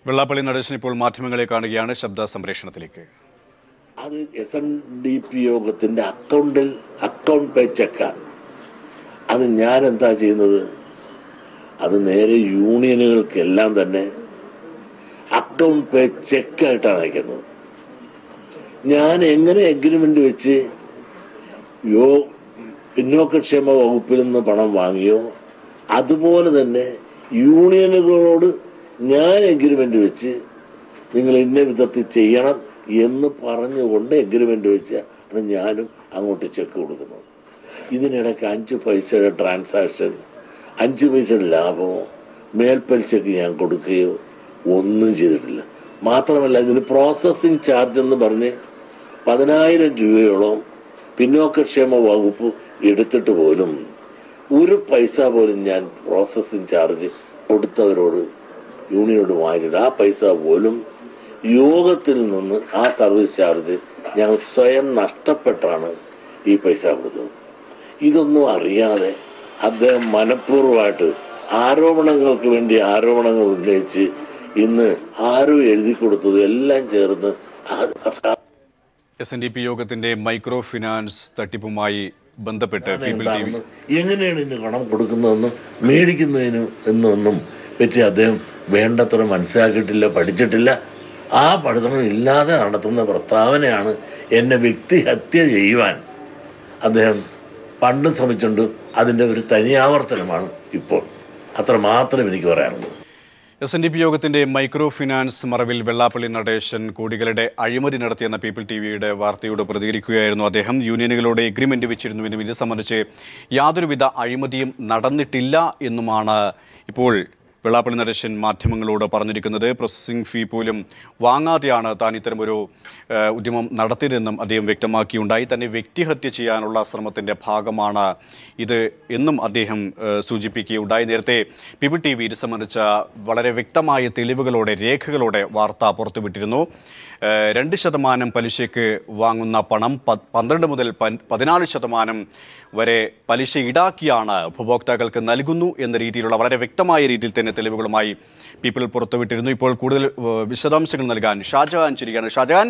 വെള്ളാപ്പള്ളി നടേശൻ ഇപ്പോൾ മാധ്യമങ്ങളെ കാണുകയാണ്. ശബ്ദ സംപ്രേഷണത്തിലേക്ക്. അത് SNDP യോഗത്തിന്റെ അക്കൗണ്ട് പേ ചെക്കാണ്. അത് ഞാൻ എന്താ ചെയ്യുന്നത്? അത് നേരെ യൂണിയനുകൾക്കെല്ലാം തന്നെ അക്കൗണ്ട് പേ ചെക്കായിട്ടാണ് അയക്കുന്നത്. ഞാൻ എങ്ങനെ എഗ്രിമെന്റ് വെച്ച് പിന്നോക്കക്ഷേമ വകുപ്പിൽ നിന്ന് പണം വാങ്ങിയോ അതുപോലെ തന്നെ യൂണിയനുകളോട് ഞാൻ എഗ്രിമെന്റ് വെച്ച് നിങ്ങൾ ഇന്ന വിധത്തിൽ ചെയ്യണം എന്ന് പറഞ്ഞുകൊണ്ട് എഗ്രിമെന്റ് വെച്ചാണ് ഞാനും അങ്ങോട്ട് ചെക്ക് കൊടുക്കുന്നത്. ഇതിനിടയ്ക്ക് 5 പൈസയുടെ ട്രാൻസാക്ഷൻ, 5 പൈസയുടെ ലാഭമോ മേൽപ്പലിശയ്ക്ക് ഞാൻ കൊടുക്കുകയോ ഒന്നും ചെയ്തിട്ടില്ല. മാത്രമല്ല, ഇതിന് പ്രോസസ്സിംഗ് ചാർജ് എന്ന് പറഞ്ഞ് 10,000 രൂപയോളം പിന്നോക്കക്ഷേമ വകുപ്പ് എടുത്തിട്ട് പോലും 1 പൈസ പോലും ഞാൻ പ്രോസസ്സിംഗ് ചാർജ് കൊടുത്തവരോട് യൂണിയനോട് വാങ്ങിച്ചിട്ട് ആ പൈസ പോലും യോഗത്തിൽ നിന്ന് ആ സർവീസ് ചാർജ് ഞങ്ങൾ സ്വയം നഷ്ടപ്പെട്ടാണ് ഈ പൈസ കൊടുത്തത്. ഇതൊന്നും അറിയാതെ അദ്ദേഹം മനഃപൂർവ്വമായിട്ട് ആരോപണങ്ങൾക്ക് വേണ്ടി ആരോപണങ്ങൾ ഉന്നയിച്ച് ഇന്ന് ആരോ എഴുതി കൊടുത്തത് എല്ലാം ചേർന്ന് SNDP യോഗത്തിന്റെ മൈക്രോ ഫിനാൻസ് തട്ടിപ്പുമായി ബന്ധപ്പെട്ട് എങ്ങനെയാണ് ഇന്ന് പണം കൊടുക്കുന്നതെന്നും മേടിക്കുന്നതിനും എന്നൊന്നും പറ്റി അദ്ദേഹം വേണ്ടത്ര മനസ്സിലാക്കിയിട്ടില്ല, പഠിച്ചിട്ടില്ല. ആ പഠനം ഇല്ലാതെ നടത്തുന്ന പ്രസ്താവനയാണ് എന്നെ വ്യക്തിഹത്യ ചെയ്യുവാൻ അദ്ദേഹം പണ്ട് ശ്രമിച്ചുകൊണ്ട് അതിൻ്റെ ഒരു തനിയാവർത്തനമാണ് ഇപ്പോൾ. അത്ര മാത്രമേ എനിക്ക് പറയാനുള്ളൂ. SNDP യോഗത്തിന്റെ മൈക്രോ ഫിനാൻസ് മറവിൽ വെള്ളാപ്പള്ളി നടേശൻ കോടികളുടെ അഴിമതി നടത്തിയെന്ന പീപ്പിൾ TVയുടെ വാർത്തയോട് പ്രതികരിക്കുകയായിരുന്നു അദ്ദേഹം. യൂണിയനുകളോട് എഗ്രിമെന്റ് വെച്ചിരുന്നുവെന്നും ഇത് സംബന്ധിച്ച് യാതൊരുവിധ അഴിമതിയും നടന്നിട്ടില്ല എന്നുമാണ് ഇപ്പോൾ വെള്ളാപ്പള്ളി നടേശൻ മാധ്യമങ്ങളോട് പറഞ്ഞിരിക്കുന്നത്. പ്രോസസ്സിംഗ് ഫീ പോലും വാങ്ങാതെയാണ് താൻ ഇത്തരമൊരു ഉദ്യമം നടത്തിയതെന്നും അദ്ദേഹം വ്യക്തമാക്കിയുണ്ടായി. തന്നെ വ്യക്തിഹത്യ ചെയ്യാനുള്ള ശ്രമത്തിൻ്റെ ഭാഗമാണ് ഇത് എന്നും അദ്ദേഹം സൂചിപ്പിക്കുകയുണ്ടായി. നേരത്തെ പീപ്പിൾ TV ഇത് സംബന്ധിച്ച വളരെ വ്യക്തമായ തെളിവുകളോടെ, രേഖകളോടെ വാർത്ത പുറത്തുവിട്ടിരുന്നു. 2% പലിശയ്ക്ക് വാങ്ങുന്ന പണം 12 മുതൽ 14% വരെ പലിശ ഈടാക്കിയാണ് ഉപഭോക്താക്കൾക്ക് നൽകുന്നു എന്ന രീതിയിലുള്ള വളരെ വ്യക്തമായ രീതിയിൽ തന്നെ തെളിവുകളുമായി പീപ്പിൾ പുറത്തുവിട്ടിരുന്നു. ഇപ്പോൾ കൂടുതൽ വിശദാംശങ്ങൾ നൽകാൻ ഷാജഹാൻ ചിരിക്കുകയാണ്. ഷാജഹാൻ,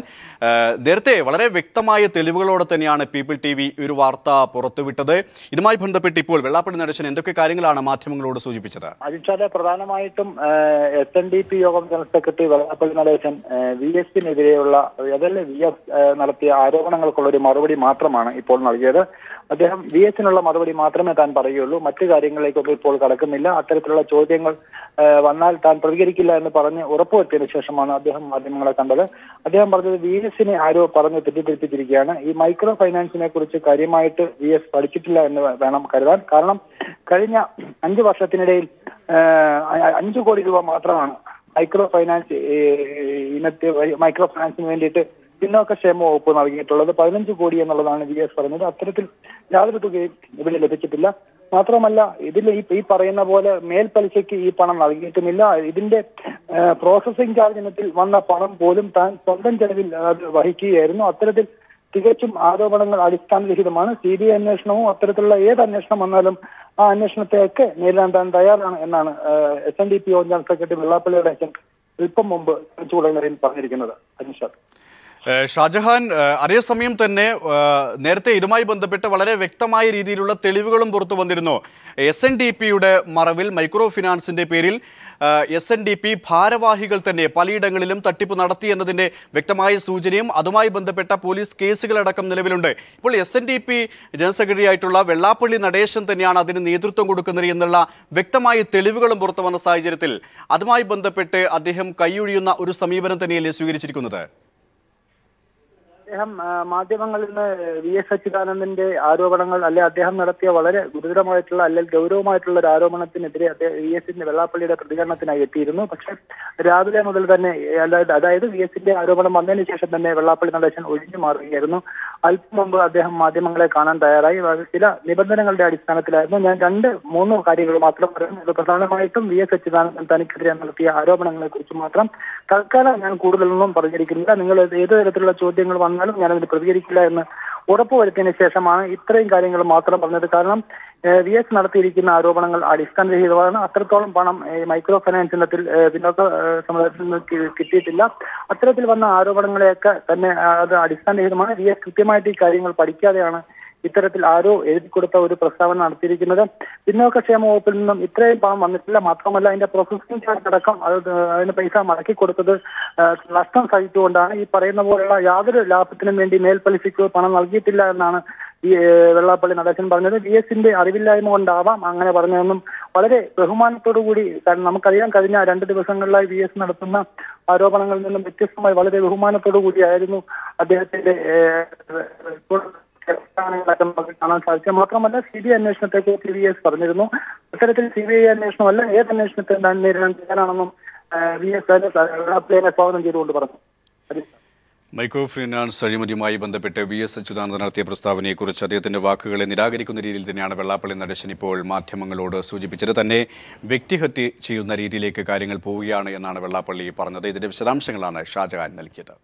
നേരത്തെ വളരെ വ്യക്തമായ തെളിവുകളോടെ തന്നെയാണ് പീപ്പിൾ TV ഒരു വാർത്ത പുറത്തുവിട്ടത്. ഇതുമായി ബന്ധപ്പെട്ട് ഇപ്പോൾ വെള്ളാപ്പള്ളി നടേശൻ എന്തൊക്കെ കാര്യങ്ങളാണ് മാധ്യമങ്ങളോട് സൂചിപ്പിച്ചത്? അജിത്, പ്രധാനമായിട്ടും SNDP യോഗം ജനറൽ സെക്രട്ടറി വെള്ളാപ്പള്ളി നടേശൻ VS-നെതിരെയുള്ള അതല്ലേ VS നടത്തിയ ആരോപണങ്ങൾക്കുള്ള ഒരു മറുപടി മാത്രമാണ് ഇപ്പോൾ നൽകിയത്. അദ്ദേഹം VS-നുള്ള മറുപടി മാത്രമേ താൻ പറയുകയുള്ളൂ, മറ്റു കാര്യങ്ങളിലേക്കൊന്നും ഇപ്പോൾ കടക്കുന്നില്ല. അത്തരത്തിലുള്ള ചോദ്യങ്ങൾ വന്നാൽ താൻ പ്രതികരിക്കില്ല എന്ന് പറഞ്ഞ് ഉറപ്പുവരുത്തിയതിനു ശേഷമാണ് അദ്ദേഹം മാധ്യമങ്ങളെ കണ്ടത്. അദ്ദേഹം പറഞ്ഞത് VS-നെ ആരോ പറഞ്ഞ് തെറ്റിദ്ധരിപ്പിച്ചിരിക്കുകയാണ്. ഈ മൈക്രോ ഫൈനാൻസിനെ കുറിച്ച് കാര്യമായിട്ട് VS പഠിച്ചിട്ടില്ല എന്ന് വേണം കരുതാൻ. കാരണം കഴിഞ്ഞ 5 വർഷത്തിനിടയിൽ 5 കോടി രൂപ മാത്രമാണ് മൈക്രോ ഫൈനാൻസിന് വേണ്ടിയിട്ട് പിന്നോക്കക്ഷേമ വകുപ്പ് നൽകിയിട്ടുള്ളത്. 15 കോടി എന്നുള്ളതാണ് VS പറഞ്ഞത്. അത്തരത്തിൽ യാതൊരു തുകയും ഇവിടെ ലഭിച്ചിട്ടില്ല. മാത്രമല്ല, ഇതിൽ ഈ പറയുന്ന പോലെ മേൽപ്പലിശയ്ക്ക് ഈ പണം നൽകിയിട്ടുമില്ല. ഇതിന്റെ പ്രോസസ്സിംഗ് ചാർജ് ഇനത്തിൽ വന്ന പണം പോലും താൻ സ്വന്തം ചെലവിൽ അത് വഹിക്കുകയായിരുന്നു. അത്തരത്തിൽ തികച്ചും ആരോപണങ്ങൾ അടിസ്ഥാനരഹിതമാണ്. CBI അന്വേഷണവും അത്തരത്തിലുള്ള ഏത് അന്വേഷണം വന്നാലും ആ അന്വേഷണത്തെയൊക്കെ നേരിടാൻ താൻ തയ്യാറാണ് എന്നാണ് SNDP general secretary Vellappally Natesan അല്പം മുമ്പ് ചൂടങ്ങരയിൽ പറഞ്ഞിരിക്കുന്നത്. അനിഷാദ്. ഷാജഹാൻ, അതേസമയം തന്നെ നേരത്തെ ഇതുമായി ബന്ധപ്പെട്ട് വളരെ വ്യക്തമായ രീതിയിലുള്ള തെളിവുകളും പുറത്തു വന്നിരുന്നു. SNDPയുടെ മറവിൽ മൈക്രോ ഫിനാൻസിന്റെ പേരിൽ SNDP ഭാരവാഹികൾ തന്നെ പലയിടങ്ങളിലും തട്ടിപ്പ് നടത്തി എന്നതിൻ്റെ വ്യക്തമായ സൂചനയും അതുമായി ബന്ധപ്പെട്ട പോലീസ് കേസുകളടക്കം നിലവിലുണ്ട്. ഇപ്പോൾ SNDP ജനറൽ സെക്രട്ടറി ആയിട്ടുള്ള വെള്ളാപ്പള്ളി നടേശൻ തന്നെയാണ് അതിന് നേതൃത്വം കൊടുക്കുന്നത് എന്നുള്ള വ്യക്തമായ തെളിവുകളും പുറത്തു വന്ന സാഹചര്യത്തിൽ അതുമായി ബന്ധപ്പെട്ട് അദ്ദേഹം കൈയൊഴിയുന്ന ഒരു സമീപനം തന്നെയല്ലേ സ്വീകരിച്ചിരിക്കുന്നത്? അദ്ദേഹം മാധ്യമങ്ങളിൽ നിന്ന് VS അച്യുതാനന്ദന്റെ ആരോപണങ്ങൾ അദ്ദേഹം നടത്തിയ വളരെ ഗുരുതരമായിട്ടുള്ള അല്ലെങ്കിൽ ഗൗരവമായിട്ടുള്ള ഒരു ആരോപണത്തിനെതിരെ VS-ന്റെ വെള്ളാപ്പള്ളിയുടെ പ്രതികരണത്തിനായി എത്തിയിരുന്നു. പക്ഷെ രാവിലെ മുതൽ തന്നെ അതായത് VS-ന്റെ ആരോപണം വന്നതിന് ശേഷം തന്നെ വെള്ളാപ്പള്ളി നടേശൻ ഒഴിഞ്ഞു മാറുകയായിരുന്നു. അല്പം മുമ്പ് അദ്ദേഹം മാധ്യമങ്ങളെ കാണാൻ തയ്യാറായി. ചില നിബന്ധനകളുടെ അടിസ്ഥാനത്തിലായിരുന്നു. ഞാൻ 2-3 കാര്യങ്ങൾ മാത്രം പറയുന്നത്. പ്രധാനമായിട്ടും VS അച്യുതാനന്ദൻ തനിക്കെതിരെ നടത്തിയ ആരോപണങ്ങളെ കുറിച്ച് മാത്രം തൽക്കാലം ഞാൻ കൂടുതലൊന്നും പറഞ്ഞിരിക്കുന്നില്ല. നിങ്ങൾ ഏത് തരത്തിലുള്ള ചോദ്യങ്ങൾ വന്നാലും ഞാനതിന് പ്രതികരിക്കില്ല എന്ന് ഉറപ്പുവരുത്തിയതിനു ശേഷമാണ് ഇത്രയും കാര്യങ്ങൾ മാത്രം പറഞ്ഞത്. കാരണം VS നടത്തിയിരിക്കുന്ന ആരോപണങ്ങൾ അടിസ്ഥാനരഹിതമാണ്. അത്രത്തോളം പണം മൈക്രോ ഫൈനാൻസ് ഇനത്തിൽ പിന്നോക്ക സമുദായത്തിൽ നിന്ന് കിട്ടിയിട്ടില്ല. അത്തരത്തിൽ വന്ന ആരോപണങ്ങളെയൊക്കെ തന്നെ അത് അടിസ്ഥാനരഹിതമാണ്. VS കൃത്യമായിട്ട് ഈ കാര്യങ്ങൾ പഠിക്കാതെയാണ് ഇത്തരത്തിൽ ആരോ എഴുതി കൊടുത്ത ഒരു പ്രസ്താവന നടത്തിയിരിക്കുന്നത്. പിന്നോക്കക്ഷേമ വകുപ്പിൽ നിന്നും ഇത്രയും പണം വന്നിട്ടില്ല. മാത്രമല്ല അതിന്റെ പ്രോസസ്സിംഗ് ചാർജ് അടക്കം അതിന് പൈസ മടക്കി കൊടുത്തത് നഷ്ടം സഹിച്ചുകൊണ്ടാണ്. ഈ പറയുന്ന പോലുള്ള യാതൊരു ലാഭത്തിനും വേണ്ടി മേൽപ്പലിശയ്ക്ക് പണം നൽകിയിട്ടില്ല എന്നാണ് ഈ വെള്ളാപ്പള്ളി നടേശൻ പറഞ്ഞത്. VSന്റെ അറിവില്ലായ്മ കൊണ്ടാവാം അങ്ങനെ പറഞ്ഞതെന്നും വളരെ ബഹുമാനത്തോടു കൂടി, കാരണം നമുക്കറിയാം കഴിഞ്ഞ 2 ദിവസങ്ങളിലായി VS നടത്തുന്ന ആരോപണങ്ങളിൽ നിന്നും വ്യത്യസ്തമായി വളരെ ബഹുമാനത്തോടു കൂടിയായിരുന്നു അദ്ദേഹത്തിന്റെ കാണാൻ സാധിച്ചത്. മാത്രമല്ല CBI അന്വേഷണത്തെക്കുറിച്ച് VS പറഞ്ഞിരുന്നു. അത്തരത്തിൽ CBI അന്വേഷണമല്ല ഏത് അന്വേഷണത്തെ നേരിടാൻ തയ്യാറാണെന്നും VS വെള്ളാപ്പള്ളിയെ സ്വാഗതം ചെയ്തുകൊണ്ട് പറഞ്ഞു. മൈക്രോ ഫിനാൻസ് അഴിമതിയുമായി ബന്ധപ്പെട്ട് VS അച്യുതാനന്ദൻ നടത്തിയ പ്രസ്താവനയെക്കുറിച്ച് അദ്ദേഹത്തിന്റെ വാക്കുകളെ നിരാകരിക്കുന്ന രീതിയിൽ തന്നെയാണ് വെള്ളാപ്പള്ളി നടേശൻ ഇപ്പോൾ മാധ്യമങ്ങളോട് സൂചിപ്പിച്ചത്. തന്നെ വ്യക്തിഹത്യ ചെയ്യുന്ന രീതിയിലേക്ക് കാര്യങ്ങൾ പോവുകയാണ് എന്നാണ് വെള്ളാപ്പള്ളി പറഞ്ഞത്. ഇതിന്റെ വിശദാംശങ്ങളാണ് ഷാജഹാൻ നൽകിയത്.